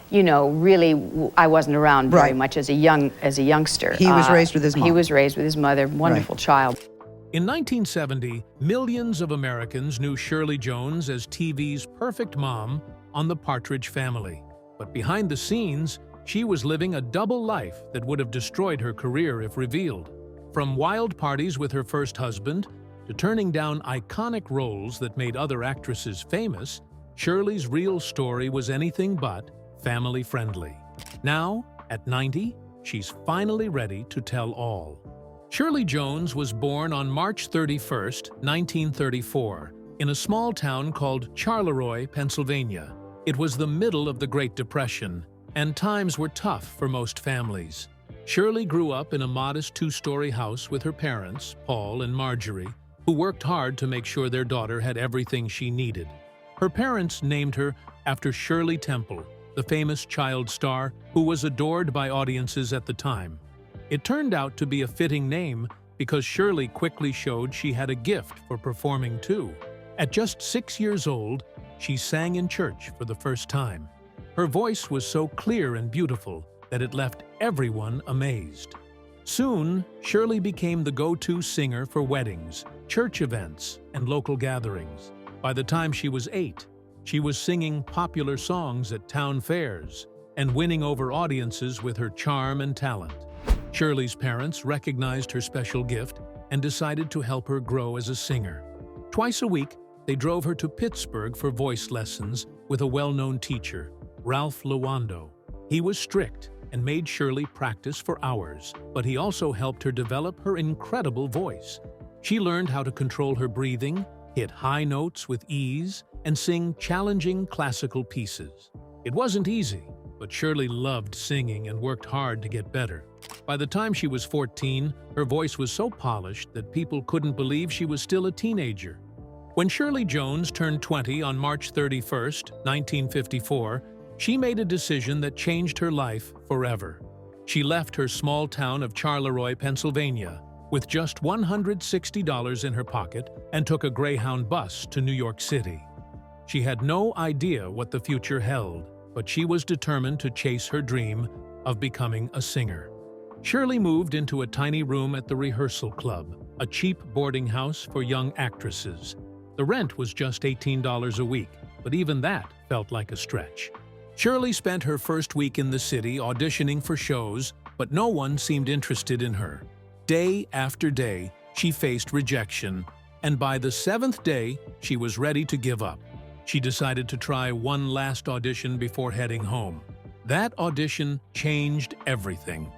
you know, really, I wasn't around very Right. much as a youngster. He was raised with his mom. He was raised with his mother, wonderful child. In 1970, millions of Americans knew Shirley Jones as TV's perfect mom on the Partridge Family. But behind the scenes, she was living a double life that would have destroyed her career if revealed. From wild parties with her first husband to turning down iconic roles that made other actresses famous, Shirley's real story was anything but family-friendly. Now, at 90, she's finally ready to tell all. Shirley Jones was born on March 31, 1934, in a small town called Charleroi, Pennsylvania. It was the middle of the Great Depression, and times were tough for most families. Shirley grew up in a modest two-story house with her parents, Paul and Marjorie, who worked hard to make sure their daughter had everything she needed. Her parents named her after Shirley Temple, the famous child star who was adored by audiences at the time. It turned out to be a fitting name because Shirley quickly showed she had a gift for performing too. At just 6 years old, she sang in church for the first time. Her voice was so clear and beautiful that it left everyone amazed. Soon, Shirley became the go-to singer for weddings, church events, and local gatherings. By the time she was 8, she was singing popular songs at town fairs and winning over audiences with her charm and talent. Shirley's parents recognized her special gift and decided to help her grow as a singer. Twice a week, they drove her to Pittsburgh for voice lessons with a well-known teacher, Ralph Lewando. He was strict and made Shirley practice for hours, but he also helped her develop her incredible voice. She learned how to control her breathing, hit high notes with ease, and sing challenging classical pieces. It wasn't easy, but Shirley loved singing and worked hard to get better. By the time she was 14, her voice was so polished that people couldn't believe she was still a teenager. When Shirley Jones turned 20 on March 31, 1954, she made a decision that changed her life forever. She left her small town of Charleroi, Pennsylvania, with just $160 in her pocket and took a Greyhound bus to New York City. She had no idea what the future held, but she was determined to chase her dream of becoming a singer. Shirley moved into a tiny room at the rehearsal club, a cheap boarding house for young actresses. The rent was just $18 a week, but even that felt like a stretch. Shirley spent her first week in the city auditioning for shows, but no one seemed interested in her. Day after day, she faced rejection, and by the 7th day, she was ready to give up. She decided to try one last audition before heading home. That audition changed everything.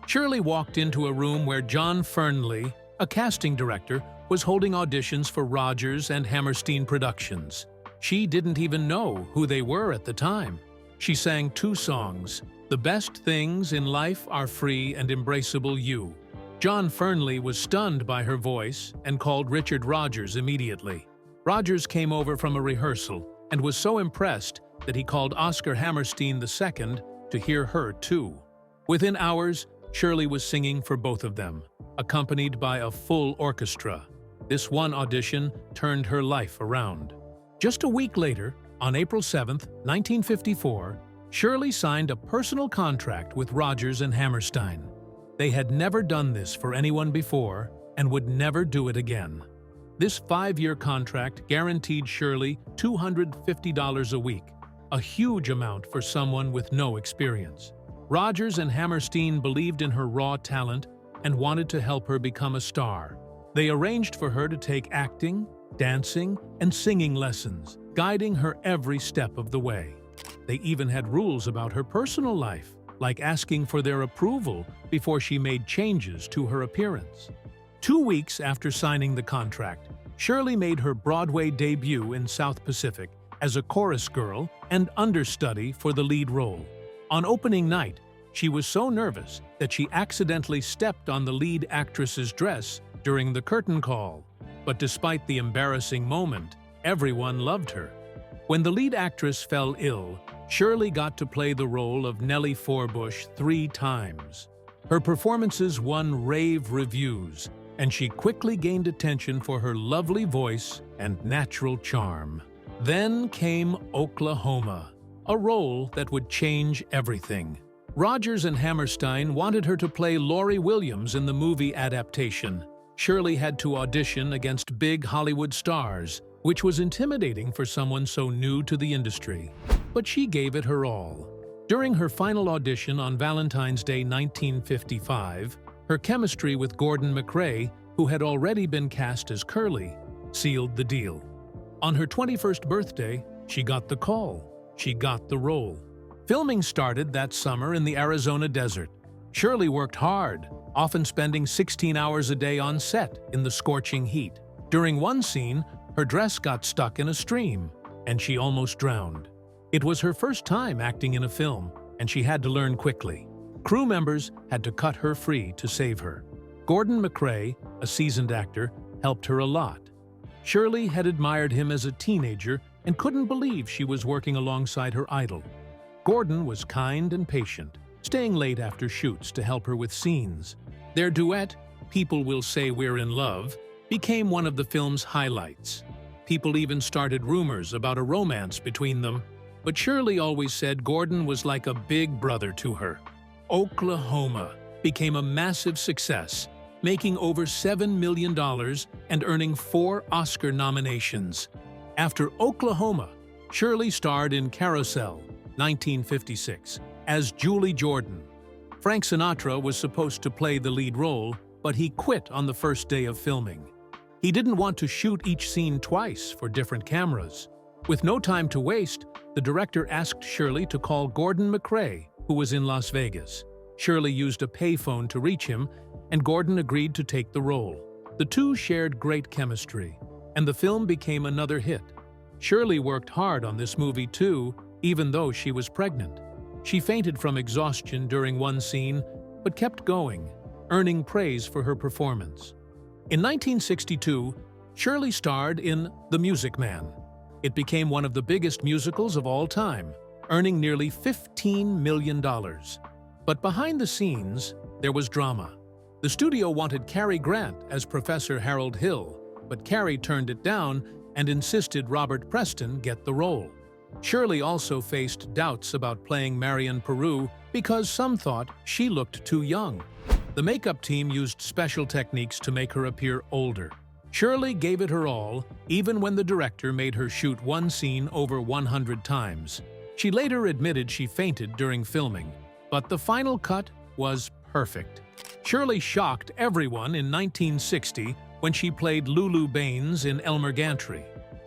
Shirley walked into a room where John Fernley, a casting director, was holding auditions for Rogers and Hammerstein Productions. She didn't even know who they were at the time. She sang 2 songs, "The Best Things in Life Are Free and Embraceable You." John Fernley was stunned by her voice and called Richard Rogers immediately. Rogers came over from a rehearsal and was so impressed that he called Oscar Hammerstein II to hear her too. Within hours, Shirley was singing for both of them, accompanied by a full orchestra. This one audition turned her life around. Just a week later, on April 7, 1954, Shirley signed a personal contract with Rogers and Hammerstein. They had never done this for anyone before and would never do it again. This 5-year contract guaranteed Shirley $250 a week, a huge amount for someone with no experience. Rogers and Hammerstein believed in her raw talent and wanted to help her become a star. They arranged for her to take acting, dancing, and singing lessons, guiding her every step of the way. They even had rules about her personal life, like asking for their approval before she made changes to her appearance. 2 weeks after signing the contract, Shirley made her Broadway debut in South Pacific as a chorus girl and understudy for the lead role. On opening night, she was so nervous that she accidentally stepped on the lead actress's dress during the curtain call. But despite the embarrassing moment, everyone loved her. When the lead actress fell ill, Shirley got to play the role of Nellie Forbush 3 times. Her performances won rave reviews, and she quickly gained attention for her lovely voice and natural charm. Then came Oklahoma, a role that would change everything. Rodgers and Hammerstein wanted her to play Laurie Williams in the movie adaptation. Shirley had to audition against big Hollywood stars, which was intimidating for someone so new to the industry. But she gave it her all. During her final audition on Valentine's Day 1955, her chemistry with Gordon MacRae, who had already been cast as Curly, sealed the deal. On her 21st birthday, she got the call. She got the role. Filming started that summer in the Arizona desert. Shirley worked hard, often spending 16 hours a day on set in the scorching heat. During one scene, her dress got stuck in a stream, and she almost drowned. It was her first time acting in a film, and she had to learn quickly. Crew members had to cut her free to save her. Gordon MacRae, a seasoned actor, helped her a lot. Shirley had admired him as a teenager and couldn't believe she was working alongside her idol. Gordon was kind and patient, staying late after shoots to help her with scenes. Their duet, "People Will Say We're in Love," became one of the film's highlights. People even started rumors about a romance between them, but Shirley always said Gordon was like a big brother to her. Oklahoma became a massive success, making over $7 million and earning 4 Oscar nominations. After Oklahoma, Shirley starred in Carousel, 1956, as Julie Jordan. Frank Sinatra was supposed to play the lead role, but he quit on the first day of filming. He didn't want to shoot each scene twice for different cameras. With no time to waste, the director asked Shirley to call Gordon MacRae, who was in Las Vegas. Shirley used a payphone to reach him, and Gordon agreed to take the role. The two shared great chemistry, and the film became another hit. Shirley worked hard on this movie too, even though she was pregnant. She fainted from exhaustion during one scene, but kept going, earning praise for her performance. In 1962, Shirley starred in The Music Man. It became one of the biggest musicals of all time, earning nearly $15 million. But behind the scenes, there was drama. The studio wanted Cary Grant as Professor Harold Hill, but Cary turned it down and insisted Robert Preston get the role. Shirley also faced doubts about playing Marion Peru because some thought she looked too young. The makeup team used special techniques to make her appear older. Shirley gave it her all, even when the director made her shoot one scene over 100 times. She later admitted she fainted during filming, but the final cut was perfect. Shirley shocked everyone in 1960 when she played Lulu Baines in Elmer Gantry.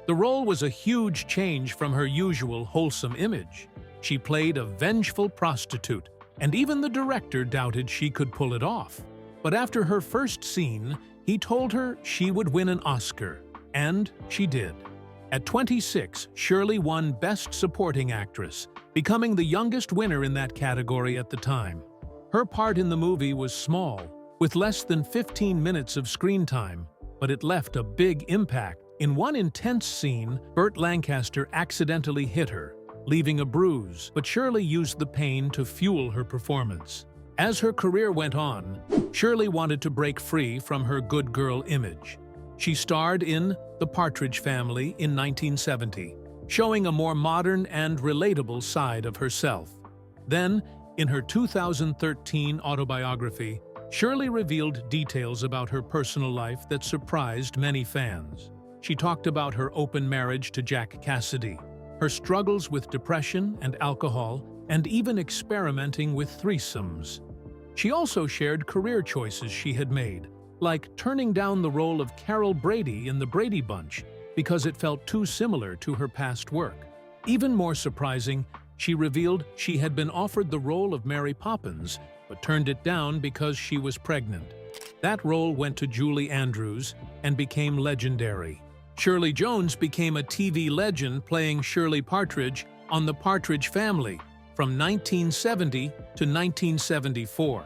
The role was a huge change from her usual wholesome image. She played a vengeful prostitute, and even the director doubted she could pull it off. But after her first scene, he told her she would win an Oscar, and she did. At 26, Shirley won Best Supporting Actress, becoming the youngest winner in that category at the time. Her part in the movie was small, with less than 15 minutes of screen time, but it left a big impact. In one intense scene, Burt Lancaster accidentally hit her, leaving a bruise, but Shirley used the pain to fuel her performance. As her career went on, Shirley wanted to break free from her good girl image. She starred in The Partridge Family in 1970, showing a more modern and relatable side of herself. Then, in her 2013 autobiography, Shirley revealed details about her personal life that surprised many fans. She talked about her open marriage to Jack Cassidy, her struggles with depression and alcohol, and even experimenting with threesomes. She also shared career choices she had made, like turning down the role of Carol Brady in The Brady Bunch because it felt too similar to her past work. Even more surprising, she revealed she had been offered the role of Mary Poppins, but turned it down because she was pregnant. That role went to Julie Andrews and became legendary. Shirley Jones became a TV legend playing Shirley Partridge on The Partridge Family from 1970 to 1974.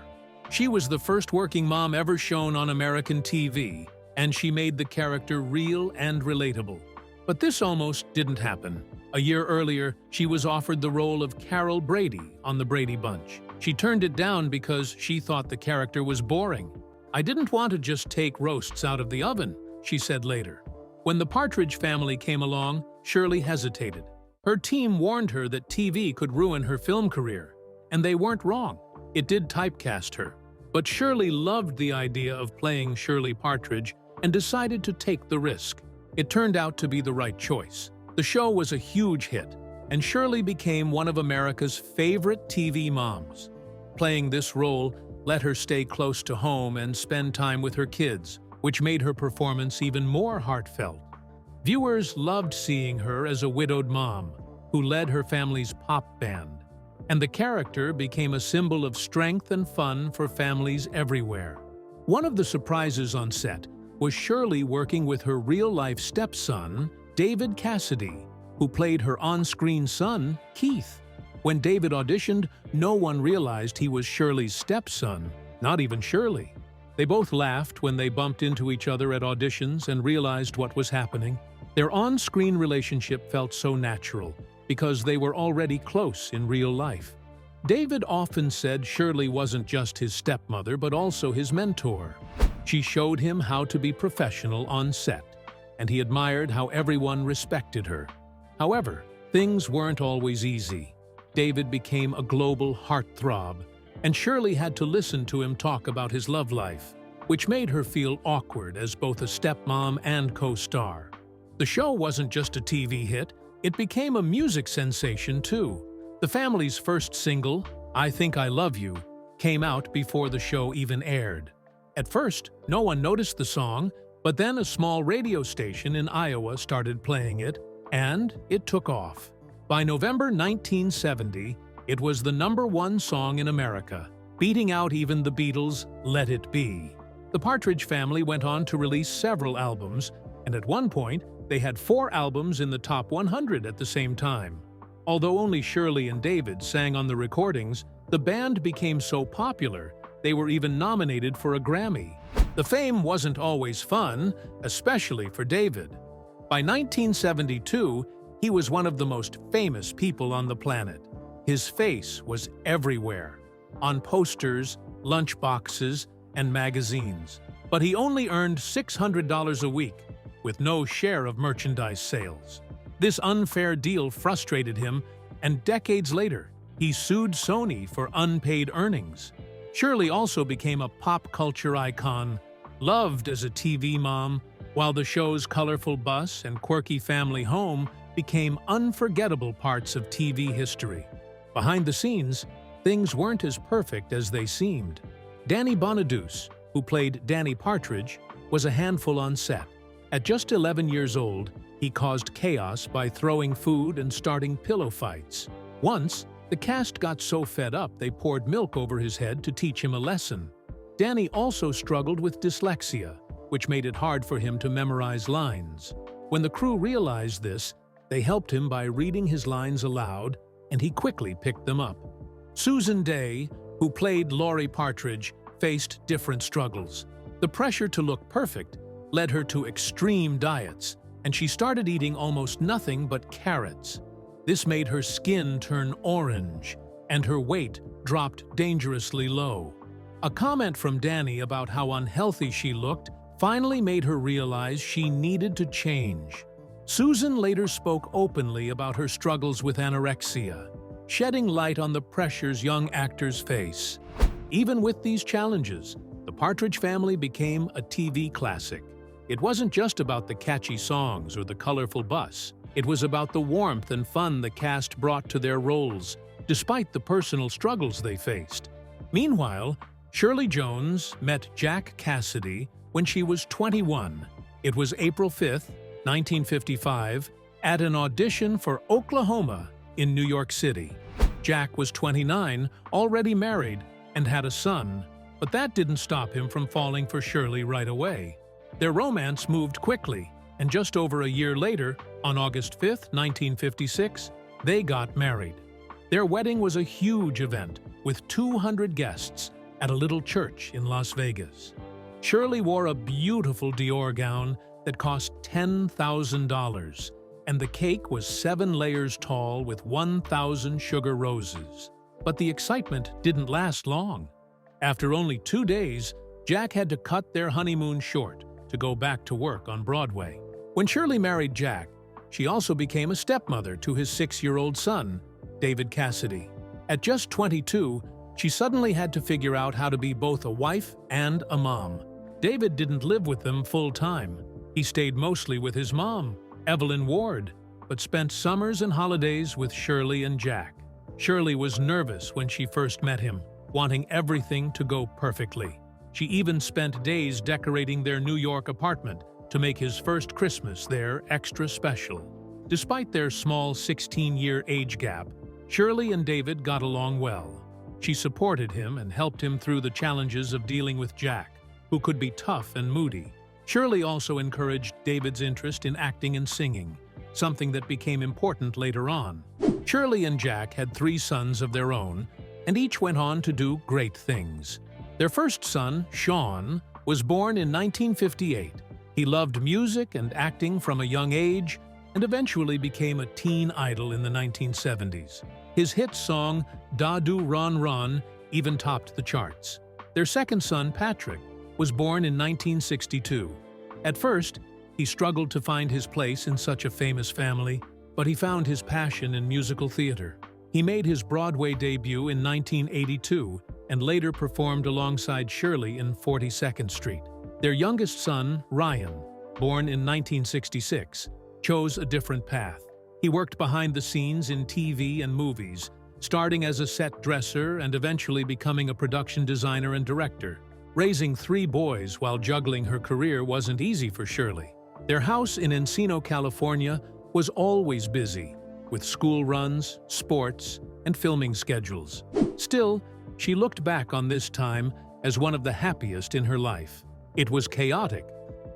She was the first working mom ever shown on American TV, and she made the character real and relatable. But this almost didn't happen. A year earlier, she was offered the role of Carol Brady on The Brady Bunch. She turned it down because she thought the character was boring. "I didn't want to just take roasts out of the oven," she said later. When The Partridge Family came along, Shirley hesitated. Her team warned her that TV could ruin her film career, and they weren't wrong. It did typecast her. But Shirley loved the idea of playing Shirley Partridge and decided to take the risk. It turned out to be the right choice. The show was a huge hit, and Shirley became one of America's favorite TV moms. Playing this role let her stay close to home and spend time with her kids, which made her performance even more heartfelt. Viewers loved seeing her as a widowed mom who led her family's pop band, and the character became a symbol of strength and fun for families everywhere. One of the surprises on set was Shirley working with her real-life stepson, David Cassidy, who played her on-screen son, Keith. When David auditioned, no one realized he was Shirley's stepson, not even Shirley. They both laughed when they bumped into each other at auditions and realized what was happening. Their on-screen relationship felt so natural because they were already close in real life. David often said Shirley wasn't just his stepmother but also his mentor. She showed him how to be professional on set, and he admired how everyone respected her. However, things weren't always easy. David became a global heartthrob, and Shirley had to listen to him talk about his love life, which made her feel awkward as both a stepmom and co-star. The show wasn't just a TV hit, it became a music sensation too. The family's first single, I Think I Love You, came out before the show even aired. At first, no one noticed the song, but then a small radio station in Iowa started playing it, and it took off. By November 1970, it was the #1 song in America, beating out even the Beatles' Let It Be. The Partridge Family went on to release several albums, and at one point, they had 4 albums in the top 100 at the same time. Although only Shirley and David sang on the recordings, the band became so popular, they were even nominated for a Grammy. The fame wasn't always fun, especially for David. By 1972, he was one of the most famous people on the planet. His face was everywhere, on posters, lunchboxes, and magazines. But he only earned $600 a week, with no share of merchandise sales. This unfair deal frustrated him, and decades later, he sued Sony for unpaid earnings. Shirley also became a pop culture icon, loved as a TV mom, while the show's colorful bus and quirky family home became unforgettable parts of TV history. Behind the scenes, things weren't as perfect as they seemed. Danny Bonaduce, who played Danny Partridge, was a handful on set. At just 11 years old, he caused chaos by throwing food and starting pillow fights. Once, the cast got so fed up they poured milk over his head to teach him a lesson. Danny also struggled with dyslexia, which made it hard for him to memorize lines. When the crew realized this, they helped him by reading his lines aloud, and he quickly picked them up. Susan Day, who played Laurie Partridge, faced different struggles. The pressure to look perfect led her to extreme diets, and she started eating almost nothing but carrots. This made her skin turn orange, and her weight dropped dangerously low. A comment from Danny about how unhealthy she looked finally made her realize she needed to change. Susan later spoke openly about her struggles with anorexia, shedding light on the pressures young actors face. Even with these challenges, the Partridge Family became a TV classic. It wasn't just about the catchy songs or the colorful bus. It was about the warmth and fun the cast brought to their roles, despite the personal struggles they faced. Meanwhile, Shirley Jones met Jack Cassidy when she was 21. It was April 5, 1955, at an audition for Oklahoma in New York City. Jack was 29, already married, and had a son, but that didn't stop him from falling for Shirley right away. Their romance moved quickly, and just over a year later, on August 5, 1956, they got married. Their wedding was a huge event, with 200 guests, at a little church in Las Vegas. Shirley wore a beautiful Dior gown that cost $10,000, and the cake was 7 layers tall with 1,000 sugar roses. But the excitement didn't last long. After only 2 days, Jack had to cut their honeymoon short to go back to work on Broadway. When Shirley married Jack, She also became a stepmother to his 6-year-old son, David Cassidy. At just 22, she suddenly had to figure out how to be both a wife and a mom. David didn't live with them full-time. He stayed mostly with his mom, Evelyn Ward, but spent summers and holidays with Shirley and Jack. Shirley was nervous when she first met him, wanting everything to go perfectly. She even spent days decorating their New York apartment to make his first Christmas there extra special. Despite their small 16-year age gap, Shirley and David got along well. She supported him and helped him through the challenges of dealing with Jack, who could be tough and moody. Shirley also encouraged David's interest in acting and singing, something that became important later on. Shirley and Jack had 3 sons of their own, and each went on to do great things. Their first son, Sean, was born in 1958. He loved music and acting from a young age and eventually became a teen idol in the 1970s. His hit song, Da Do Ron Ron, even topped the charts. Their second son, Patrick, was born in 1962. At first, he struggled to find his place in such a famous family, but he found his passion in musical theater. He made his Broadway debut in 1982 and later performed alongside Shirley in 42nd Street. Their youngest son, Ryan, born in 1966, chose a different path. He worked behind the scenes in TV and movies, starting as a set dresser and eventually becoming a production designer and director. Raising 3 boys while juggling her career wasn't easy for Shirley. Their house in Encino, California, was always busy, with school runs, sports, and filming schedules. Still, she looked back on this time as one of the happiest in her life. It was chaotic,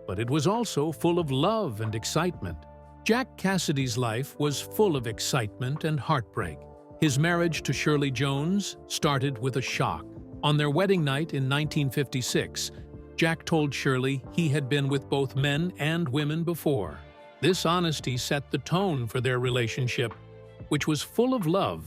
but it was also full of love and excitement. Jack Cassidy's life was full of excitement and heartbreak. His marriage to Shirley Jones started with a shock. On their wedding night in 1956, Jack told Shirley he had been with both men and women before. This honesty set the tone for their relationship, which was full of love,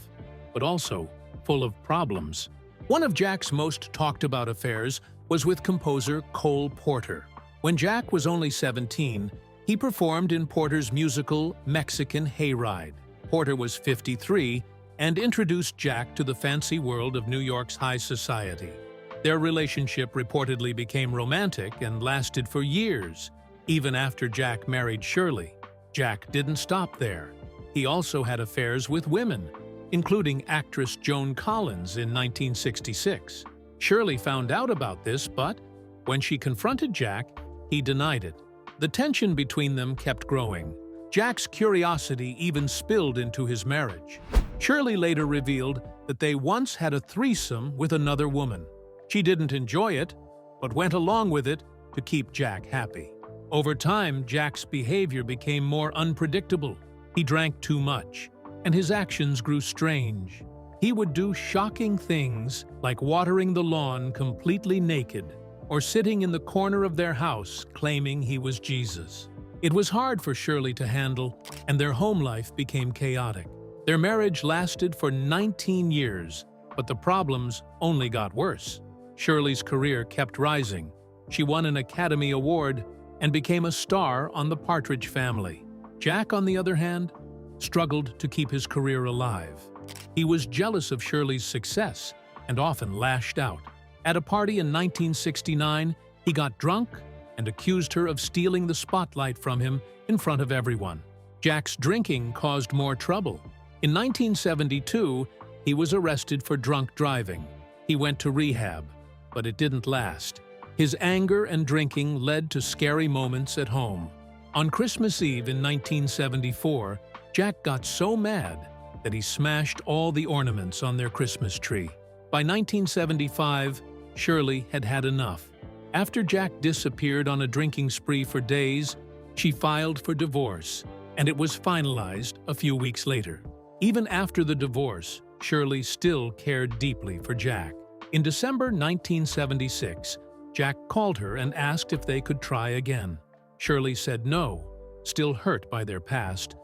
but also full of problems. One of Jack's most talked about affairs was with composer Cole Porter. When Jack was only 17, he performed in Porter's musical Mexican Hayride. Porter was 53 and introduced Jack to the fancy world of New York's high society. Their relationship reportedly became romantic and lasted for years. Even after Jack married Shirley, Jack didn't stop there. He also had affairs with women, including actress Joan Collins in 1966. Shirley found out about this, but when she confronted Jack, he denied it. The tension between them kept growing. Jack's curiosity even spilled into his marriage. Shirley later revealed that they once had a threesome with another woman. She didn't enjoy it, but went along with it to keep Jack happy. Over time, Jack's behavior became more unpredictable. He drank too much, and his actions grew strange. He would do shocking things like watering the lawn completely naked or sitting in the corner of their house claiming he was Jesus. It was hard for Shirley to handle, and their home life became chaotic. Their marriage lasted for 19 years, but the problems only got worse. Shirley's career kept rising. She won an Academy Award and became a star on the Partridge Family. Jack, on the other hand, struggled to keep his career alive. He was jealous of Shirley's success and often lashed out. At a party in 1969, he got drunk and accused her of stealing the spotlight from him in front of everyone. Jack's drinking caused more trouble. In 1972, he was arrested for drunk driving. He went to rehab, but it didn't last. His anger and drinking led to scary moments at home. On Christmas Eve in 1974, Jack got so mad that he smashed all the ornaments on their Christmas tree. By 1975, Shirley had had enough. After Jack disappeared on a drinking spree for days, she filed for divorce, and it was finalized a few weeks later. Even after the divorce, Shirley still cared deeply for Jack. In December 1976, Jack called her and asked if they could try again. Shirley said no, still hurt by their past,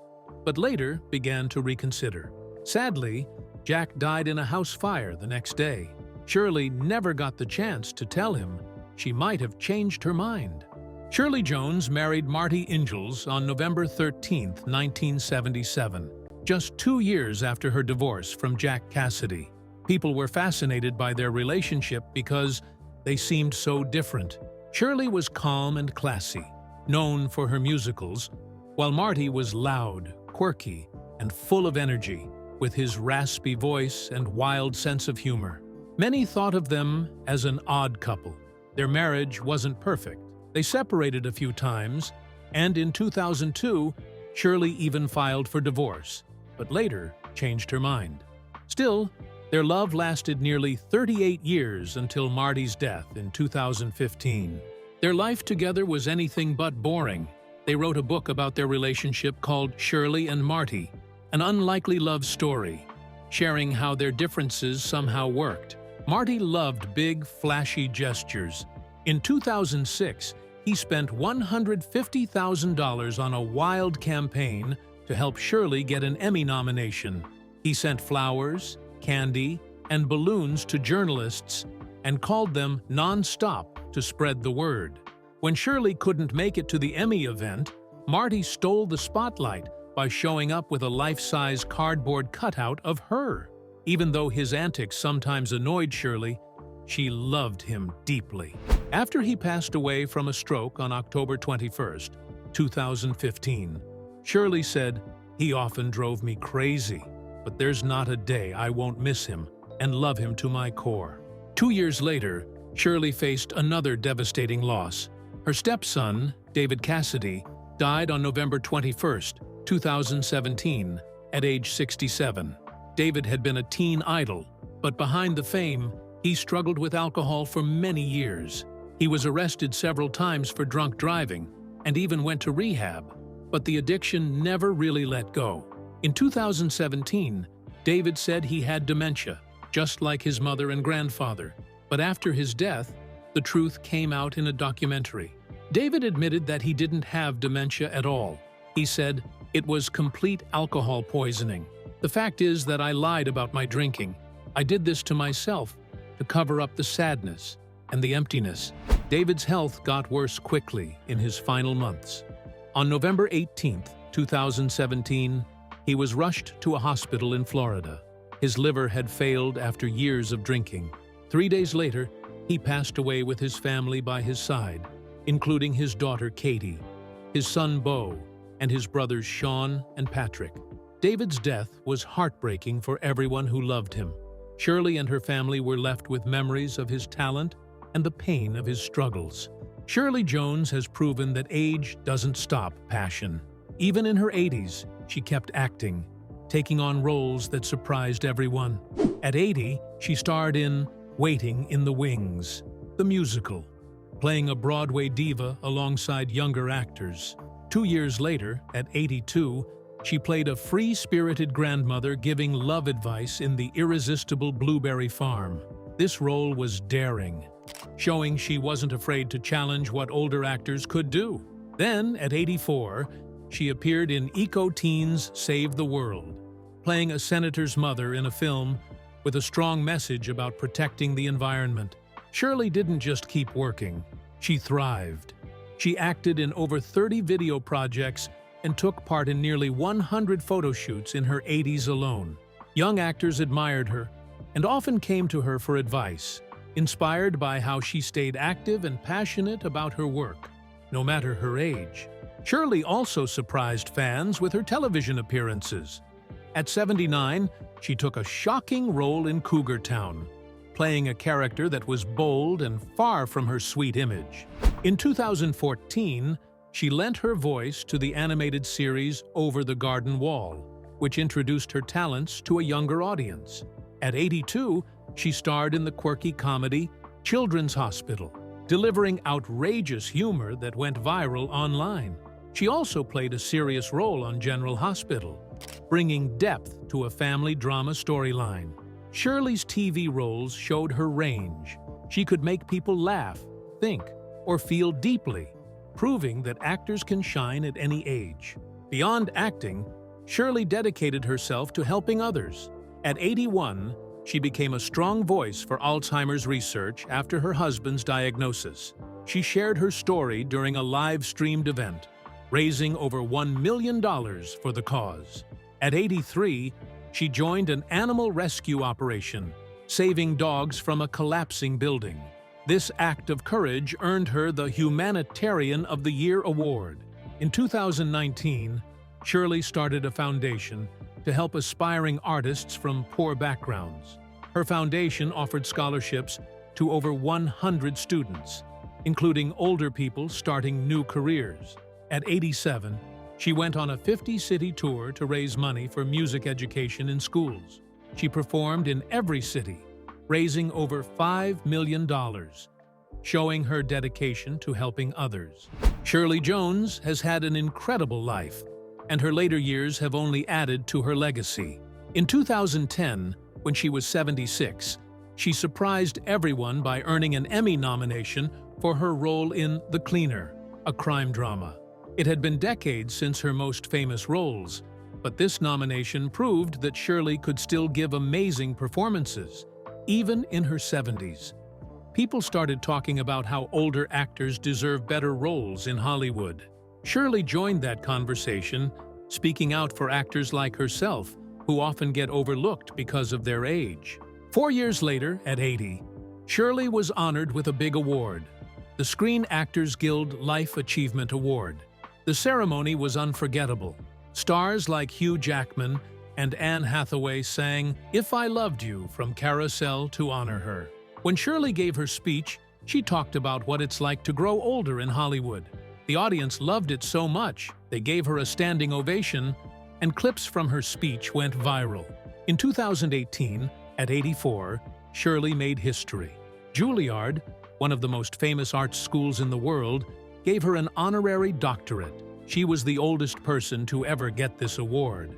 but later began to reconsider. Sadly, Jack died in a house fire the next day. Shirley never got the chance to tell him she might have changed her mind. Shirley Jones married Marty Ingalls on November 13, 1977, just 2 years after her divorce from Jack Cassidy. People were fascinated by their relationship because they seemed so different. Shirley was calm and classy, known for her musicals, while Marty was loud, quirky, and full of energy, with his raspy voice and wild sense of humor. Many thought of them as an odd couple. Their marriage wasn't perfect. They separated a few times, and in 2002, Shirley even filed for divorce, but later changed her mind. Still, their love lasted nearly 38 years until Marty's death in 2015. Their life together was anything but boring. They wrote a book about their relationship called Shirley and Marty, an unlikely love story, sharing how their differences somehow worked. Marty loved big, flashy gestures. In 2006, he spent $150,000 on a wild campaign to help Shirley get an Emmy nomination. He sent flowers, candy, and balloons to journalists and called them non-stop to spread the word. When Shirley couldn't make it to the Emmy event, Marty stole the spotlight by showing up with a life-size cardboard cutout of her. Even though his antics sometimes annoyed Shirley, she loved him deeply. After he passed away from a stroke on October 21, 2015, Shirley said, "He often drove me crazy, but there's not a day I won't miss him and love him to my core." 2 years later, Shirley faced another devastating loss. Her stepson, David Cassidy, died on November 21, 2017, at age 67. David had been a teen idol, but behind the fame, he struggled with alcohol for many years. He was arrested several times for drunk driving and even went to rehab, but the addiction never really let go. In 2017, David said he had dementia, just like his mother and grandfather. But after his death, the truth came out in a documentary. David admitted that he didn't have dementia at all. He said, "It was complete alcohol poisoning. The fact is that I lied about my drinking. I did this to myself, to cover up the sadness and the emptiness." David's health got worse quickly in his final months. On November 18, 2017, he was rushed to a hospital in Florida. His liver had failed after years of drinking. 3 days later, he passed away with his family by his side, including his daughter Katie, his son Beau, and his brothers Sean and Patrick. David's death was heartbreaking for everyone who loved him. Shirley and her family were left with memories of his talent and the pain of his struggles. Shirley Jones has proven that age doesn't stop passion. Even in her 80s, she kept acting, taking on roles that surprised everyone. At 80, she starred in Waiting in the Wings, the musical, playing a Broadway diva alongside younger actors. 2 years later, at 82, she played a free-spirited grandmother giving love advice in The Irresistible Blueberry Farm. This role was daring, showing she wasn't afraid to challenge what older actors could do. Then, at 84, she appeared in Eco Teens Save the World, playing a senator's mother in a film with a strong message about protecting the environment. Shirley didn't just keep working, she thrived. She acted in over 30 video projects and took part in nearly 100 photo shoots in her 80s alone. Young actors admired her and often came to her for advice, inspired by how she stayed active and passionate about her work, no matter her age. Shirley also surprised fans with her television appearances. At 79, she took a shocking role in Cougar Town, playing a character that was bold and far from her sweet image. In 2014, she lent her voice to the animated series Over the Garden Wall, which introduced her talents to a younger audience. At 82, she starred in the quirky comedy Children's Hospital, delivering outrageous humor that went viral online. She also played a serious role on General Hospital, bringing depth to a family drama storyline. Shirley's TV roles showed her range. She could make people laugh, think, or feel deeply, proving that actors can shine at any age. Beyond acting, Shirley dedicated herself to helping others. At 81, she became a strong voice for Alzheimer's research after her husband's diagnosis. she shared her story during a live-streamed event, raising over $1 million for the cause. At 83, she joined an animal rescue operation, saving dogs from a collapsing building. This act of courage earned her the Humanitarian of the Year award. In 2019, Shirley started a foundation to help aspiring artists from poor backgrounds. Her foundation offered scholarships to over 100 students, including older people starting new careers. At 87, she went on a 50-city tour to raise money for music education in schools. She performed in every city, raising over $5 million, showing her dedication to helping others. Shirley Jones has had an incredible life, and her later years have only added to her legacy. In 2010, when she was 76, she surprised everyone by earning an Emmy nomination for her role in The Cleaner, a crime drama. It had been decades since her most famous roles, but this nomination proved that Shirley could still give amazing performances, even in her 70s. People started talking about how older actors deserve better roles in Hollywood. Shirley joined that conversation, speaking out for actors like herself, who often get overlooked because of their age. 4 years later, at 80, Shirley was honored with a big award, the Screen Actors Guild Life Achievement Award. The ceremony was unforgettable. Stars like Hugh Jackman and Anne Hathaway sang "If I Loved You" from Carousel to honor her. When Shirley gave her speech, she talked about what it's like to grow older in Hollywood. The audience loved it so much, they gave her a standing ovation, and clips from her speech went viral. In 2018, at 84, Shirley made history. Juilliard, one of the most famous arts schools in the world, gave her an honorary doctorate. She was the oldest person to ever get this award.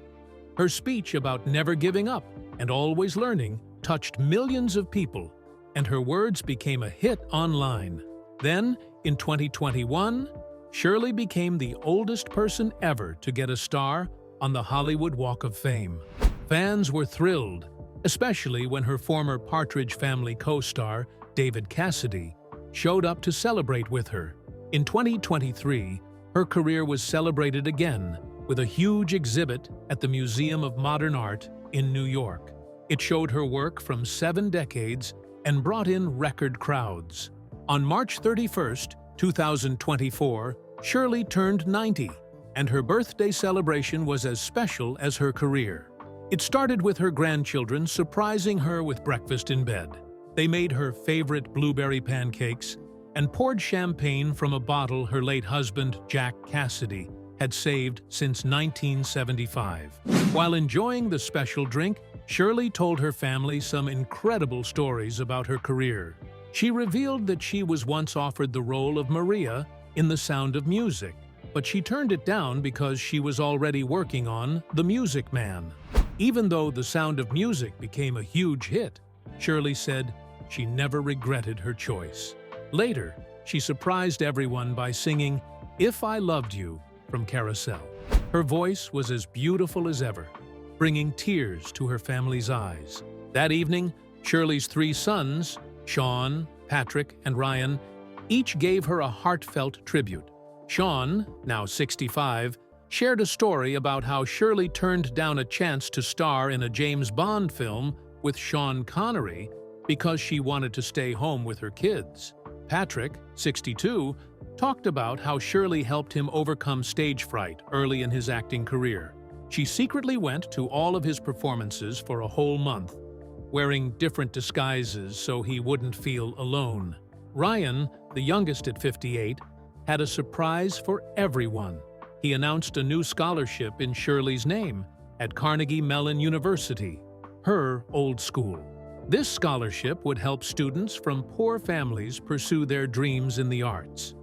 Her speech about never giving up and always learning touched millions of people, and her words became a hit online. Then, in 2021, Shirley became the oldest person ever to get a star on the Hollywood Walk of Fame. Fans were thrilled, especially when her former Partridge Family co-star, David Cassidy, showed up to celebrate with her. In 2023, her career was celebrated again with a huge exhibit at the Museum of Modern Art in New York. It showed her work from 7 decades and brought in record crowds. On March 31st, 2024, Shirley turned 90, and her birthday celebration was as special as her career. It started with her grandchildren surprising her with breakfast in bed. They made her favorite blueberry pancakes and poured champagne from a bottle her late husband, Jack Cassidy, had saved since 1975. While enjoying the special drink, Shirley told her family some incredible stories about her career. She revealed that she was once offered the role of Maria in The Sound of Music, but she turned it down because she was already working on The Music Man. Even though The Sound of Music became a huge hit, Shirley said she never regretted her choice. Later, she surprised everyone by singing "If I Loved You" from Carousel. Her voice was as beautiful as ever, bringing tears to her family's eyes. That evening, Shirley's 3 sons, Sean, Patrick, and Ryan, each gave her a heartfelt tribute. Sean, now 65, shared a story about how Shirley turned down a chance to star in a James Bond film with Sean Connery because she wanted to stay home with her kids. Patrick, 62, talked about how Shirley helped him overcome stage fright early in his acting career. She secretly went to all of his performances for a whole month, wearing different disguises so he wouldn't feel alone. Ryan, the youngest at 58, had a surprise for everyone. He announced a new scholarship in Shirley's name at Carnegie Mellon University, her old school. This scholarship would help students from poor families pursue their dreams in the arts.